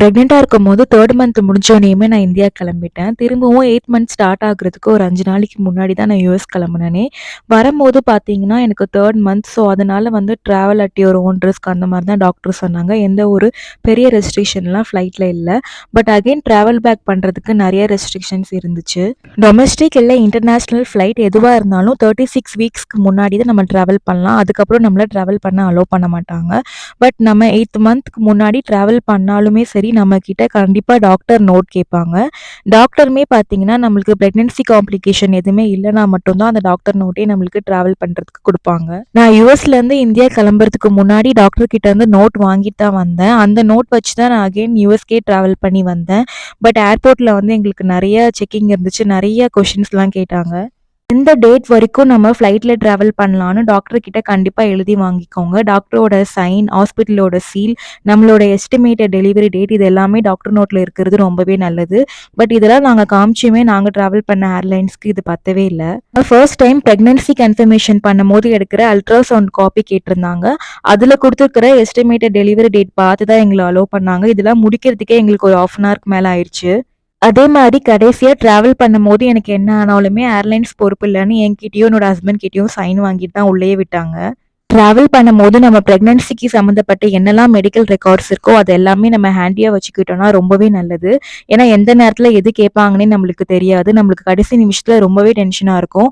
ப்ரெக்னெண்ட்டாக இருக்கும்போது 3rd month முடிஞ்சோனையுமே நான் இந்தியா கிளம்பிட்டேன். திரும்பவும் 8th மந்த் ஸ்டார்ட் ஆகுறதுக்கு ஒரு 5 நாளைக்கு முன்னாடி தான் நான் யுஎஸ் கிளம்புனேனே. வரும்போது பார்த்தீங்கன்னா, எனக்கு 3rd மந்த். ஸோ, அதனால வந்து travel at your own risk அந்த மாரி தான் டாக்டர் சொன்னாங்க. எந்த ஒரு பெரிய ரெஸ்ட்ரிக்ஷன்லாம் ஃப்ளைட்ல இல்ல. பட் அகைன் ட்ராவல் பேக் பண்ணுறதுக்கு நெறைய ரெஸ்ட்ரிக்ஷன்ஸ் இருந்துச்சு. டொமஸ்டிக் இல்ல இன்டர்நேஷனல் ஃப்ளைட் எதுவா இருந்தாலும் 36 வீக்ஸ்க்கு முன்னாடி தான் நம்ம ட்ராவல் பண்ணலாம். அதுக்கப்புறம் நம்மள ட்ராவல் பண்ண அலோ பண்ண மாட்டாங்க. பட் நம்ம 8th மந்த்க்கு முன்னாடி ட்ராவல் பண்ணாலுமே சரி, நம்மகிட்ட கண்டிப்பா டாக்டர் நோட் கேட்பாங்க. டாக்டருமே பார்த்தீங்கன்னா, நம்மளுக்கு பிரெக்னன்சி காம்ப்ளிகேஷன் எதுவுமே இல்லன்னா மட்டும் தான் அந்த டாக்டர் நோட்டே நம்மளுக்கு ட்ராவல் பண்றதுக்கு குடுப்பாங்க. நான் யுஎஸ்லேருந்து இந்தியா கிளம்புறதுக்கு முன்னாடி டாக்டர் கிட்ட இருந்து நோட் வாங்கிட்டு தான் வந்தேன். அந்த நோட் வச்சு தான் நான் அகைன் யுஎஸ்கே ட்ராவல் பண்ணி வந்தேன். பட் ஏர்போர்ட்ல வந்து எங்களுக்கு நெறைய செக்கிங் இருந்துச்சு. நெறைய கொஸ்டின்ஸ்லாம் கேட்டாங்க. எந்த டேட் வரைக்கும் நம்ம ஃப்ளைட்ல ட்ராவல் பண்ணலான்னு டாக்டர் கிட்ட கண்டிப்பா எழுதி வாங்கிக்கோங்க. டாக்டரோட சைன், ஹாஸ்பிட்டலோட சீல், நம்மளோட எஸ்டிமேட்டட் டெலிவரி டேட் இது எல்லாமே டாக்டர் நோட்ல இருக்கிறது ரொம்பவே நல்லது. பட் இதெல்லாம் நாங்க காமிச்சுமே நாங்க ட்ராவல் பண்ண ஏர்லைன்ஸ்க்கு இது பத்தவே இல்ல. ஃபர்ஸ்ட் டைம் பிரெக்னன்சி கன்ஃபர்மேஷன் பண்ணும்போது எடுக்கிற அல்ட்ராசவுண்ட் காப்பி கேட்டிருந்தாங்க. அதுல குடுத்துருக்கிற எஸ்டிமேட்டட் டெலிவரி டேட் பார்த்து தான் எங்கள அலோ பண்ணாங்க. இதெல்லாம் முடிக்கிறதுக்கே எங்களுக்கு ஒரு 1/2 அன் ஹவருக்கு மேல ஆயிருச்சு. அதே மாரி கடைசியா ட்ராவல் பண்ணும்போது எனக்கு என்ன ஆனாலுமே ஏர்லைன்ஸ் பொறுப்பு இல்லன்னு என்கிட்டயும், என்னோட ஹஸ்பண்ட் கிட்டயும் சைன் வாங்கிட்டு தான் உள்ளயே விட்டாங்க. ட்ராவல் பண்ணும்போது நம்ம பிரெக்னன்சிக்கு சம்மந்தப்பட்ட என்னெல்லாம் மெடிக்கல் ரெக்கார்ட்ஸ் இருக்கோ, அது எல்லாமே நம்ம ஹேண்டியா வச்சுக்கிட்டோம்னா ரொம்பவே நல்லது. ஏன்னா, எந்த நேரத்துல எது கேட்பாங்கன்னே நம்மளுக்கு தெரியாது. நம்மளுக்கு கடைசி நிமிஷத்துல ரொம்பவே டென்ஷனா இருக்கும்.